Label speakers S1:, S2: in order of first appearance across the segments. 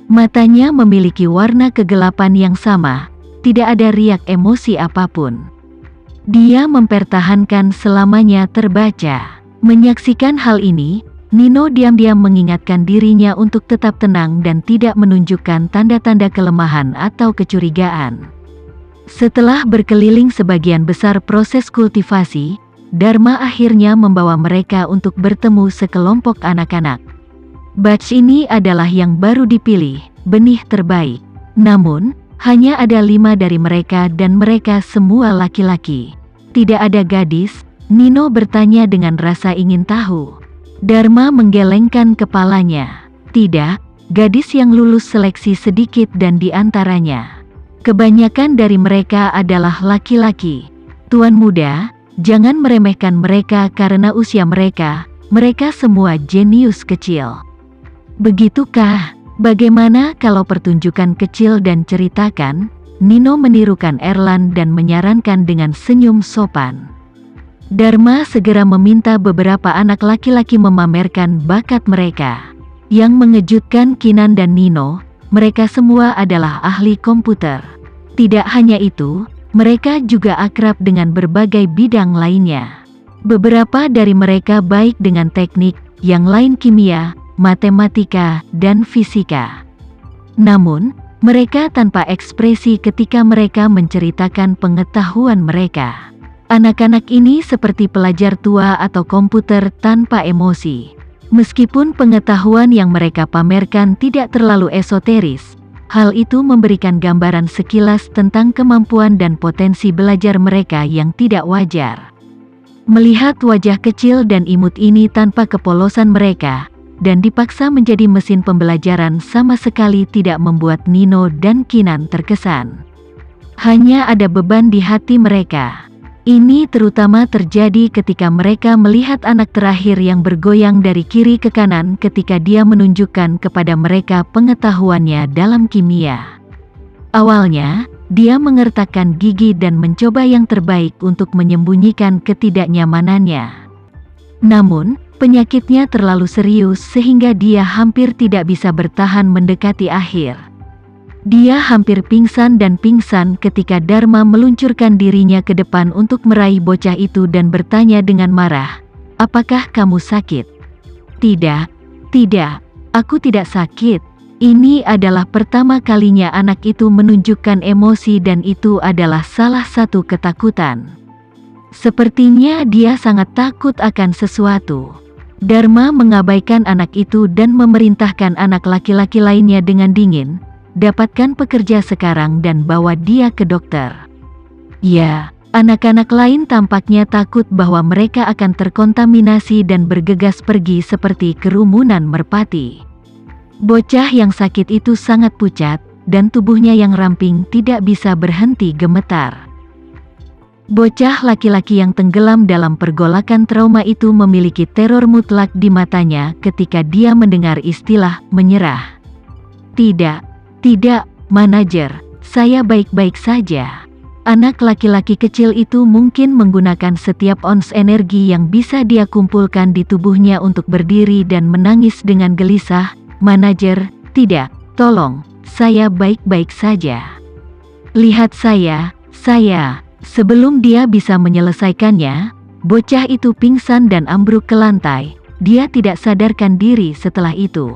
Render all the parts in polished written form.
S1: Matanya memiliki warna kegelapan yang sama, tidak ada riak emosi apapun. Dia mempertahankan selamanya terbaca. Menyaksikan hal ini, Nino diam-diam mengingatkan dirinya untuk tetap tenang dan tidak menunjukkan tanda-tanda kelemahan atau kecurigaan. Setelah berkeliling sebagian besar proses kultivasi, Dharma akhirnya membawa mereka untuk bertemu sekelompok anak-anak. Batch ini adalah yang baru dipilih, benih terbaik. Namun, hanya ada 5 dari mereka dan mereka semua laki-laki. Tidak ada gadis, Nino bertanya dengan rasa ingin tahu. Dharma menggelengkan kepalanya. Tidak, gadis yang lulus seleksi sedikit dan di antaranya. Kebanyakan dari mereka adalah laki-laki. Tuan muda, jangan meremehkan mereka karena usia mereka semua jenius kecil. Begitukah? Bagaimana kalau pertunjukan kecil dan ceritakan? Nino menirukan Erlan dan menyarankan dengan senyum sopan. Dharma segera meminta beberapa anak laki-laki memamerkan bakat mereka. Yang mengejutkan Kinan dan Nino, mereka semua adalah ahli komputer. Tidak hanya itu, mereka juga akrab dengan berbagai bidang lainnya. Beberapa dari mereka baik dengan teknik, yang lain kimia, matematika, dan fisika. Namun, mereka tanpa ekspresi ketika mereka menceritakan pengetahuan mereka. Anak-anak ini seperti pelajar tua atau komputer tanpa emosi. Meskipun pengetahuan yang mereka pamerkan tidak terlalu esoteris, hal itu memberikan gambaran sekilas tentang kemampuan dan potensi belajar mereka yang tidak wajar. Melihat wajah kecil dan imut ini tanpa kepolosan mereka, dan dipaksa menjadi mesin pembelajaran sama sekali tidak membuat Nino dan Kinan terkesan. Hanya ada beban di hati mereka. Ini terutama terjadi ketika mereka melihat anak terakhir yang bergoyang dari kiri ke kanan ketika dia menunjukkan kepada mereka pengetahuannya dalam kimia. Awalnya, dia mengertakkan gigi dan mencoba yang terbaik untuk menyembunyikan ketidaknyamanannya. Namun, penyakitnya terlalu serius sehingga dia hampir tidak bisa bertahan mendekati akhir. Dia hampir pingsan ketika Dharma meluncurkan dirinya ke depan untuk meraih bocah itu dan bertanya dengan marah, "Apakah kamu sakit?" Tidak, aku tidak sakit." Ini adalah pertama kalinya anak itu menunjukkan emosi dan itu adalah salah satu ketakutan. Sepertinya dia sangat takut akan sesuatu. Dharma mengabaikan anak itu dan memerintahkan anak laki-laki lainnya dengan dingin, "Dapatkan pekerja sekarang dan bawa dia ke dokter." Ya, anak-anak lain tampaknya takut bahwa mereka akan terkontaminasi dan bergegas pergi seperti kerumunan merpati. Bocah yang sakit itu sangat pucat, dan tubuhnya yang ramping tidak bisa berhenti gemetar. Bocah laki-laki yang tenggelam dalam pergolakan trauma itu memiliki teror mutlak di matanya ketika dia mendengar istilah menyerah. Tidak, manajer, saya baik-baik saja." Anak laki-laki kecil itu mungkin menggunakan setiap ons energi yang bisa dia kumpulkan di tubuhnya untuk berdiri dan menangis dengan gelisah, "Manajer, tidak, tolong, saya baik-baik saja. Lihat saya." Sebelum dia bisa menyelesaikannya, bocah itu pingsan dan ambruk ke lantai. Dia tidak sadarkan diri setelah itu.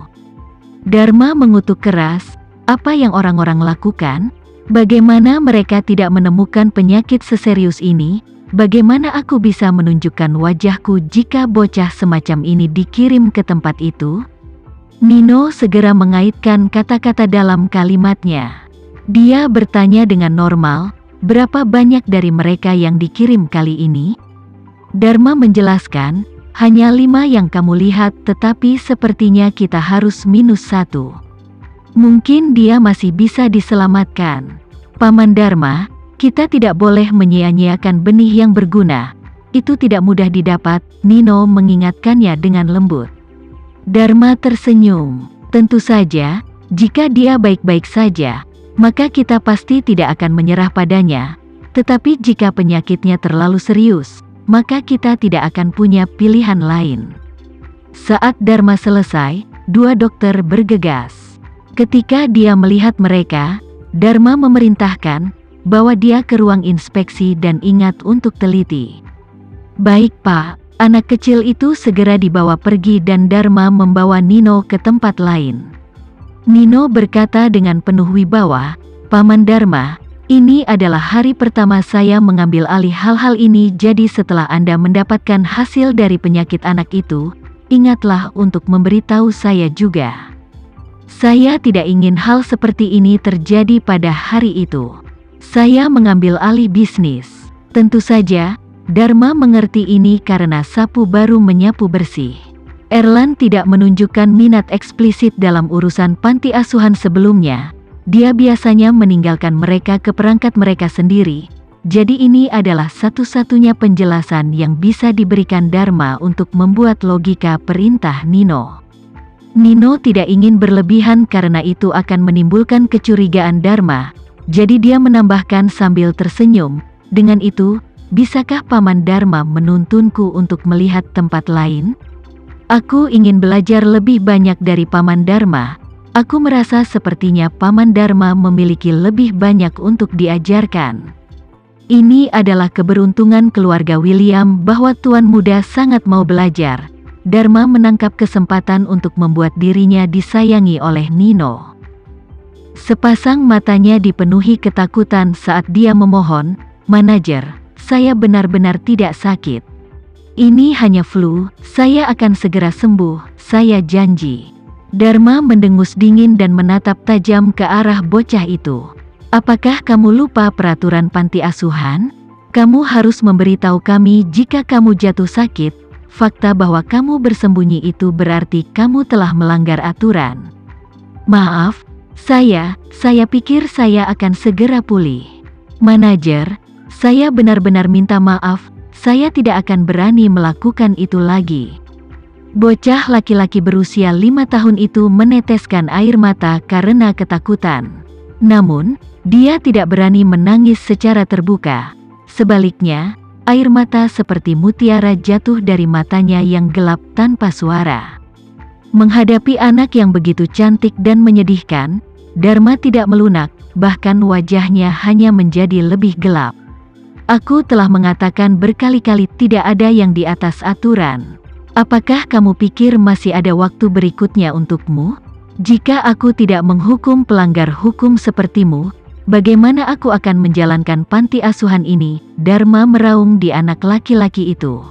S1: Dharma mengutuk keras, "Apa yang orang-orang lakukan? Bagaimana mereka tidak menemukan penyakit seserius ini? Bagaimana aku bisa menunjukkan wajahku jika bocah semacam ini dikirim ke tempat itu?" Nino segera mengaitkan kata-kata dalam kalimatnya. Dia bertanya dengan normal, "Berapa banyak dari mereka yang dikirim kali ini?" Dharma menjelaskan, "Hanya 5 yang kamu lihat, tetapi sepertinya kita harus -1. Mungkin dia masih bisa diselamatkan." "Paman Dharma, kita tidak boleh menyia-nyiakan benih yang berguna. Itu tidak mudah didapat," Nino mengingatkannya dengan lembut. Dharma tersenyum. "Tentu saja, jika dia baik-baik saja, maka kita pasti tidak akan menyerah padanya. Tetapi jika penyakitnya terlalu serius, maka kita tidak akan punya pilihan lain." Saat Dharma selesai, 2 dokter bergegas. Ketika dia melihat mereka, Dharma memerintahkan bawa dia ke ruang inspeksi dan ingat untuk teliti. Baik Pak, anak kecil itu segera dibawa pergi dan Dharma membawa Nino ke tempat lain. Nino berkata dengan penuh wibawa, Paman Dharma, ini adalah hari pertama saya mengambil alih hal-hal ini, jadi setelah Anda mendapatkan hasil dari penyakit anak itu, ingatlah untuk memberitahu saya juga. Saya tidak ingin hal seperti ini terjadi pada hari itu. Saya mengambil alih bisnis. Tentu saja, Dharma mengerti ini karena sapu baru menyapu bersih. Erlan tidak menunjukkan minat eksplisit dalam urusan panti asuhan sebelumnya. Dia biasanya meninggalkan mereka ke perangkat mereka sendiri. Jadi ini adalah satu-satunya penjelasan yang bisa diberikan Dharma untuk membuat logika perintah Nino. Nino tidak ingin berlebihan karena itu akan menimbulkan kecurigaan Dharma. Jadi dia menambahkan sambil tersenyum, dengan itu, bisakah Paman Dharma menuntunku untuk melihat tempat lain? Aku ingin belajar lebih banyak dari Paman Dharma. Aku merasa sepertinya Paman Dharma memiliki lebih banyak untuk diajarkan. Ini adalah keberuntungan keluarga William bahwa tuan muda sangat mau belajar. Dharma menangkap kesempatan untuk membuat dirinya disayangi oleh Nino. Sepasang matanya dipenuhi ketakutan saat dia memohon, Manajer, saya benar-benar tidak sakit. Ini hanya flu, saya akan segera sembuh, saya janji. Dharma mendengus dingin dan menatap tajam ke arah bocah itu. Apakah kamu lupa peraturan panti asuhan? Kamu harus memberitahu kami jika kamu jatuh sakit. Fakta bahwa kamu bersembunyi itu berarti kamu telah melanggar aturan. Maaf, saya pikir saya akan segera pulih. Manajer, saya benar-benar minta maaf, saya tidak akan berani melakukan itu lagi. Bocah laki-laki berusia 5 tahun itu meneteskan air mata karena ketakutan. Namun, dia tidak berani menangis secara terbuka. Sebaliknya, air mata seperti mutiara jatuh dari matanya yang gelap tanpa suara. Menghadapi anak yang begitu cantik dan menyedihkan, Dharma tidak melunak, bahkan wajahnya hanya menjadi lebih gelap. Aku telah mengatakan berkali-kali tidak ada yang di atas aturan. Apakah kamu pikir masih ada waktu berikutnya untukmu? Jika aku tidak menghukum pelanggar hukum sepertimu, bagaimana aku akan menjalankan panti asuhan ini? Dharma meraung di anak laki-laki itu.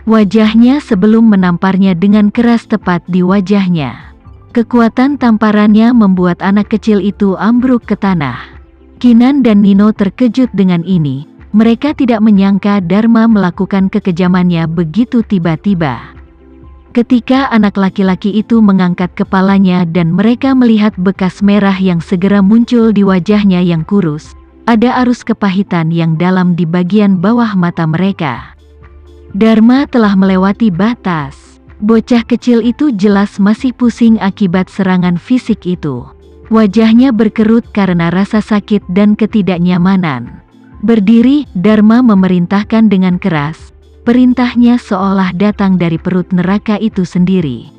S1: Wajahnya sebelum menamparnya dengan keras tepat di wajahnya. Kekuatan tamparannya membuat anak kecil itu ambruk ke tanah. Kinan dan Nino terkejut dengan ini. Mereka tidak menyangka Dharma melakukan kekejamannya begitu tiba-tiba. Ketika anak laki-laki itu mengangkat kepalanya dan mereka melihat bekas merah yang segera muncul di wajahnya yang kurus, ada arus kepahitan yang dalam di bagian bawah mata mereka. Dharma telah melewati batas. Bocah kecil itu jelas masih pusing akibat serangan fisik itu. Wajahnya berkerut karena rasa sakit dan ketidaknyamanan. Berdiri, Dharma memerintahkan dengan keras. Perintahnya seolah datang dari perut neraka itu sendiri.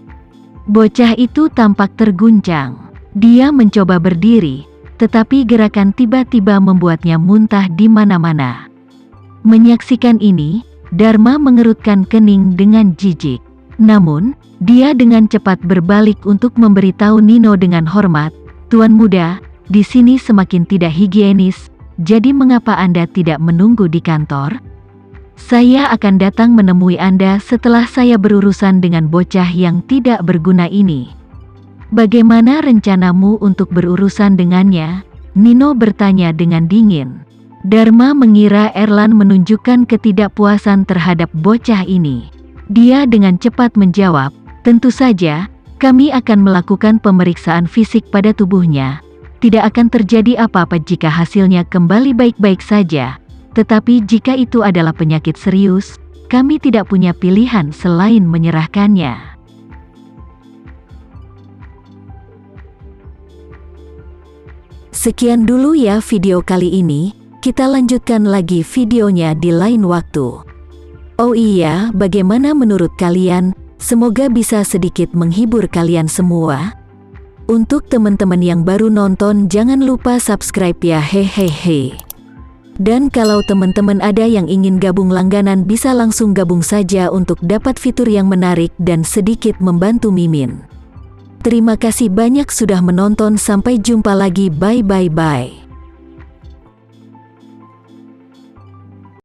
S1: Bocah itu tampak terguncang. Dia mencoba berdiri, tetapi gerakan tiba-tiba membuatnya muntah di mana-mana. Menyaksikan ini, Dharma mengerutkan kening dengan jijik. Namun, dia dengan cepat berbalik untuk memberitahu Nino dengan hormat, Tuan muda, di sini semakin tidak higienis, jadi mengapa Anda tidak menunggu di kantor? Saya akan datang menemui Anda setelah saya berurusan dengan bocah yang tidak berguna ini. Bagaimana rencanamu untuk berurusan dengannya? Nino bertanya dengan dingin. Dharma mengira Erlan menunjukkan ketidakpuasan terhadap bocah ini. Dia dengan cepat menjawab, tentu saja, kami akan melakukan pemeriksaan fisik pada tubuhnya. Tidak akan terjadi apa-apa jika hasilnya kembali baik-baik saja. Tetapi jika itu adalah penyakit serius, kami tidak punya pilihan selain menyerahkannya. Sekian dulu ya video kali ini, kita lanjutkan lagi videonya di lain waktu. Oh iya, bagaimana menurut kalian? Semoga bisa sedikit menghibur kalian semua. Untuk teman-teman yang baru nonton, jangan lupa subscribe ya, hehehe. Dan kalau teman-teman ada yang ingin gabung langganan, bisa langsung gabung saja untuk dapat fitur yang menarik dan sedikit membantu Mimin. Terima kasih banyak sudah menonton, sampai jumpa lagi, bye.